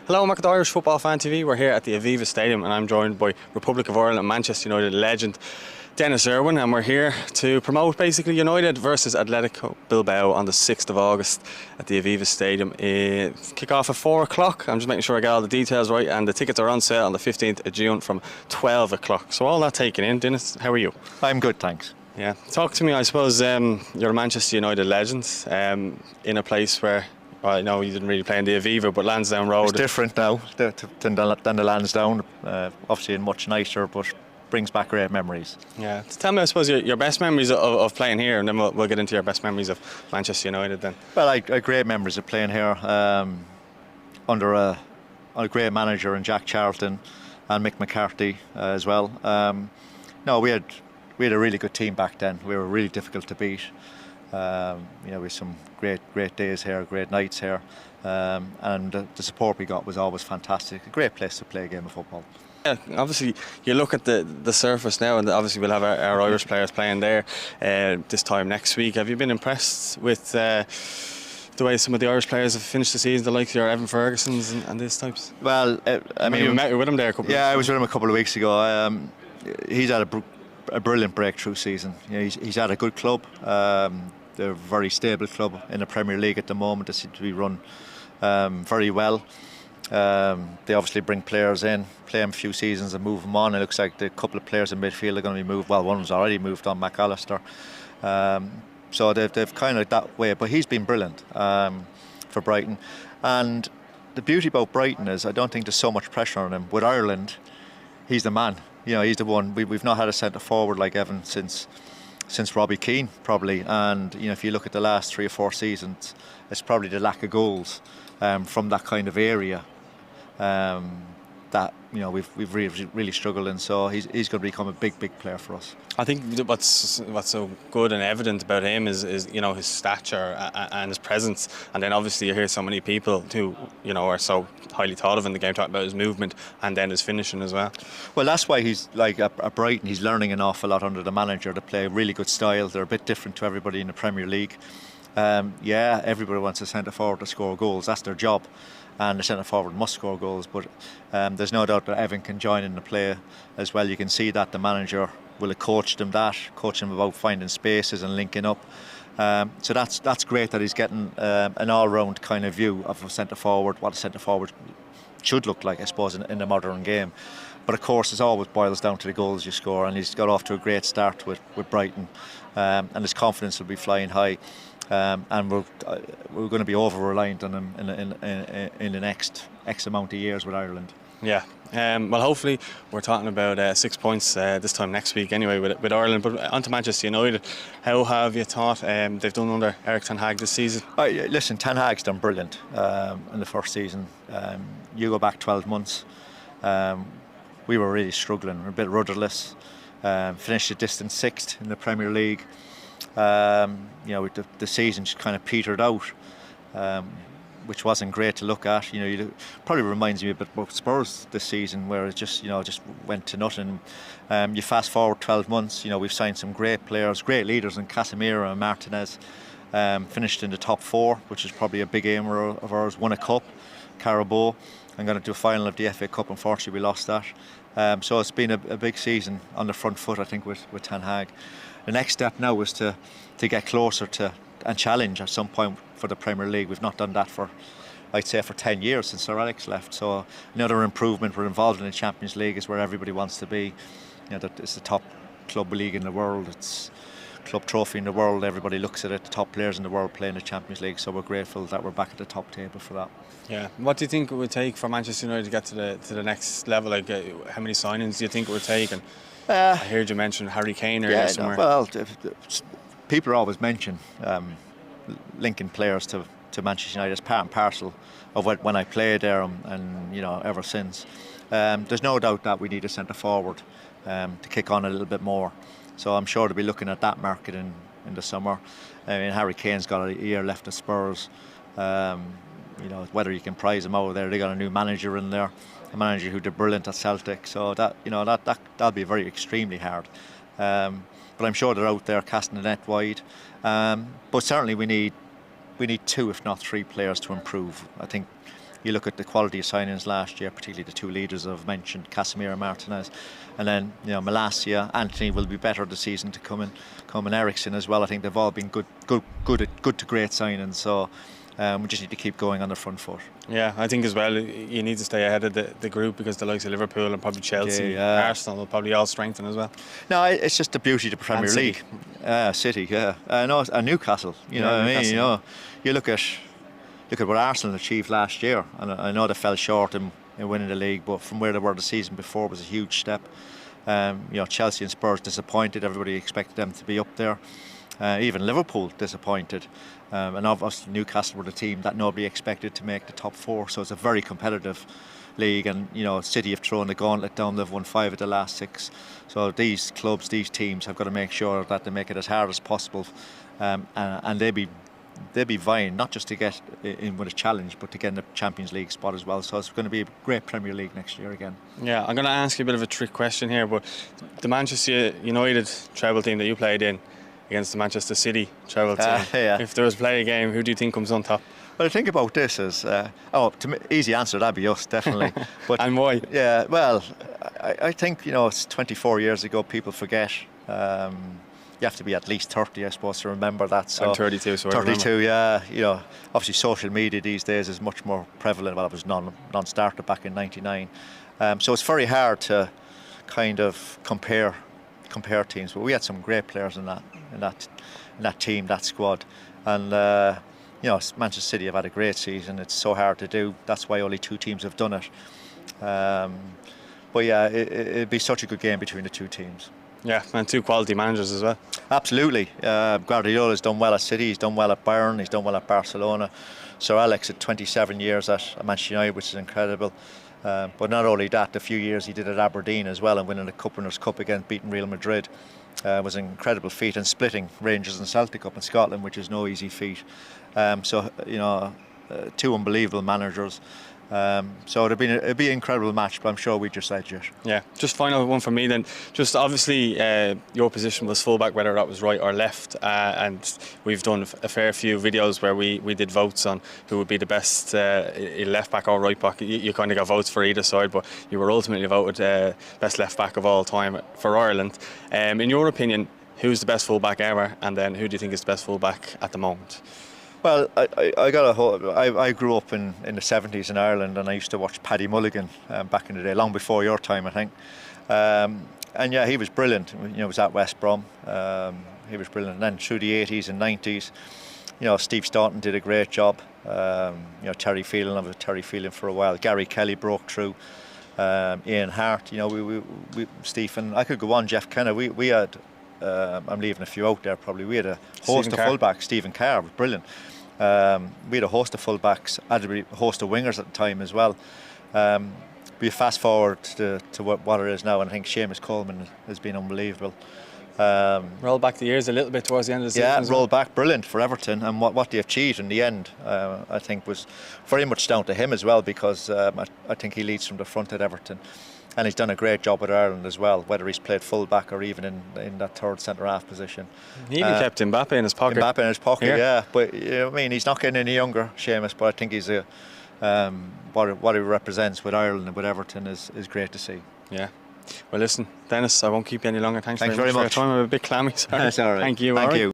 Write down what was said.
Hello, I'm at Irish Football Fan TV. We're here at the Aviva Stadium and I'm joined by Republic of Ireland and Manchester United legend Denis Irwin, and we're here to promote basically United versus Athletic Bilbao on the 6th of August at the Aviva Stadium. Kick off at 4 o'clock. I'm just making sure I got all the details right, and the tickets are on sale on the 15th of June from 12 o'clock. So all that taken in. Dennis, how are you? I'm good, thanks. Yeah, talk to me. I suppose you're a Manchester United legend in a place where, well, I know you didn't really play in the Aviva, but Lansdowne Road. It's different now than the Lansdowne. Obviously, much nicer, but brings back great memories. Yeah. Tell me, I suppose, your best memories of playing here, and then we'll get into your best memories of Manchester United then. Well, I great memories of playing here under a great manager in Jack Charlton and Mick McCarthy as well. No, we had a really good team back then. We were really difficult to beat. We had some great days here, great nights here, and the support we got was always fantastic. A great place to play a game of football. Yeah, obviously you look at the surface now, and obviously we'll have our Irish players playing there this time next week. Have you been impressed with the way some of the Irish players have finished the season, the likes of your Evan Fergusons and these types? Well, I mean, you met with him there a couple of weeks ago. I was with him a couple of weeks ago. He's had a brilliant breakthrough season. He's at a good club. They're a very stable club in the Premier League at the moment. They seem to be run very well. They obviously bring players in, play them a few seasons and move them on. It looks like the couple of players in midfield are going to be moved. Well, one was already moved on, McAllister. So they've kind of that way. But he's been brilliant for Brighton. And the beauty about Brighton is I don't think there's so much pressure on him. With Ireland, he's the man. He's the one. We've not had a centre forward like Evan since Robbie Keane, probably. And if you look at the last 3 or 4 seasons, it's probably the lack of goals from that kind of area that we've really struggled in. So he's going to become a big player for us. I think what's so good and evident about him is his stature and his presence, and then obviously you hear so many people who are so highly thought of in the game talking about his movement and then his finishing as well. Well, that's why he's like at Brighton. He's learning an awful lot under the manager to play a really good style. They're a bit different to everybody in the Premier League. Everybody wants a centre forward to score goals. That's their job, and the centre forward must score goals. But there's no doubt that Evan can join in the play as well. You can see that the manager will have coached him about finding spaces and linking up. So that's great that he's getting an all-round kind of view of a centre forward, what a centre forward should look like, I suppose, in the modern game. But of course, it always boils down to the goals you score, and he's got off to a great start with Brighton, and his confidence will be flying high. And we're going to be over-reliant on him in the next X amount of years with Ireland. Yeah. Well, hopefully we're talking about 6 points this time next week anyway with Ireland. But on to Manchester United. How have you thought they've done under Ten Hags this season? Listen, Ten Hag's done brilliant in the first season. You go back 12 months, we were really struggling. We were a bit rudderless. Finished a distant 6th in the Premier League. The season just kind of petered out, which wasn't great to look at. Probably reminds me a bit about Spurs this season, where it just went to nothing. You fast forward 12 months, we've signed some great players, great leaders in Casemiro and Martinez. Finished in the top 4, which is probably a big aim of ours. Won a cup, Carabao, and got into a final of the FA Cup. Unfortunately, we lost that. So it's been a big season on the front foot, I think, with Ten Hag. The next step now is to get closer to and challenge at some point for the Premier League. We've not done that for 10 years since Sir Alex left. So another improvement. We're involved in the Champions League, is where everybody wants to be. It's the top club league in the world. It's club trophy in the world. Everybody looks at it. The top players in the world play in the Champions League. So we're grateful that we're back at the top table for that. Yeah. What do you think it would take for Manchester United to get to the next level? Like, how many signings do you think it would take? And I heard you mention Harry Kane earlier somewhere. Well, people always mention linking players to Manchester United as part and parcel of when I played there and ever since. There's no doubt that we need a centre forward to kick on a little bit more. So I'm sure to be looking at that market in the summer. I mean, Harry Kane's got a year left at Spurs. Whether you can prize him out there, they got a new manager in there, a manager who did brilliant at Celtic. So that'll be very extremely hard. But I'm sure they're out there casting the net wide. But certainly we need 2, if not 3 players to improve. I think you look at the quality of signings last year, particularly the two leaders I've mentioned, Casemiro and Martinez, and then Malacia, Anthony will be better this season to come and Ericsson as well. I think they've all been good to great signings. So we just need to keep going on the front foot. Yeah, I think as well you need to stay ahead of the group, because the likes of Liverpool and probably Chelsea, Arsenal will probably all strengthen as well. No, it's just the beauty of the Premier League. City, and Newcastle. You know what I mean? You know, you look at what Arsenal achieved last year, and I know they fell short in winning the league, but from where they were the season before was a huge step. Chelsea and Spurs disappointed. Everybody expected them to be up there. Even Liverpool disappointed. And obviously Newcastle were the team that nobody expected to make the top four. So it's a very competitive league, and City have thrown the gauntlet down. They've won 5 of the last 6. So these clubs, these teams have got to make sure that they make it as hard as possible, and they'll be vying not just to get in with a challenge, but to get in the Champions League spot as well. So it's going to be a great Premier League next year again. Yeah, I'm going to ask you a bit of a trick question here, but the Manchester United treble team that you played in against the Manchester City treble team, if there was play a game, who do you think comes on top? Well, the thing about this is, easy answer, that'd be us, definitely. But, and why? Yeah, well, I think, it's 24 years ago, people forget. You have to be at least 30, I suppose, to remember that. So I'm 32, so 32, yeah. Obviously social media these days is much more prevalent. Well, it was non-starter back in '99. So it's very hard to kind of compare teams. But we had some great players in that team, that squad. And Manchester City have had a great season. It's so hard to do. That's why only 2 teams have done it. But yeah, it'd be such a good game between the 2 teams. Yeah, and 2 quality managers as well. Absolutely. Guardiola's done well at City, he's done well at Bayern, he's done well at Barcelona. Sir Alex had 27 years at Manchester United, which is incredible. But not only that, the few years he did at Aberdeen as well, and winning the Cup Winners' Cup against beating Real Madrid was an incredible feat, and splitting Rangers and Celtic up in Scotland, which is no easy feat. 2 unbelievable managers. So it'd be an incredible match, but I'm sure we just edge it. Yeah, just final one for me then. Just obviously your position was fullback, whether that was right or left, and we've done a fair few videos where we did votes on who would be the best left back or right back. You kind of got votes for either side, but you were ultimately voted best left back of all time for Ireland. In your opinion, who's the best fullback ever, and then who do you think is the best fullback at the moment? Well, I grew up in the 70s in Ireland, and I used to watch Paddy Mulligan back in the day, long before your time, I think. And yeah, he was brilliant. He was at West Brom. He was brilliant. And then through the 80s and 90s, Steve Staunton did a great job. Terry Phelan, I was with Terry Phelan for a while. Gary Kelly broke through. Ian Hart. We Stephen. I could go on. Jeff Kenner. We had. I'm leaving a few out there probably. We had a host of fullbacks. Stephen Carr was brilliant. We had a host of fullbacks, had a host of wingers at the time as well. We fast forward to what it is now, and I think Seamus Coleman has been unbelievable. Roll back the years a little bit towards the end of the season. Yeah, roll back, brilliant for Everton, and what they achieved in the end, I think was very much down to him as well, because I think he leads from the front at Everton. And he's done a great job with Ireland as well, whether he's played full back or even in that third centre-half position. He even kept Mbappe in his pocket. Mbappe in his pocket, yeah. But he's not getting any younger, Seamus, but I think he's what he represents with Ireland and with Everton is great to see. Yeah. Well, listen, Denis, I won't keep you any longer. Thanks very much for your time. I'm a bit clammy. Sorry. That's all right. Thank you. Thank you.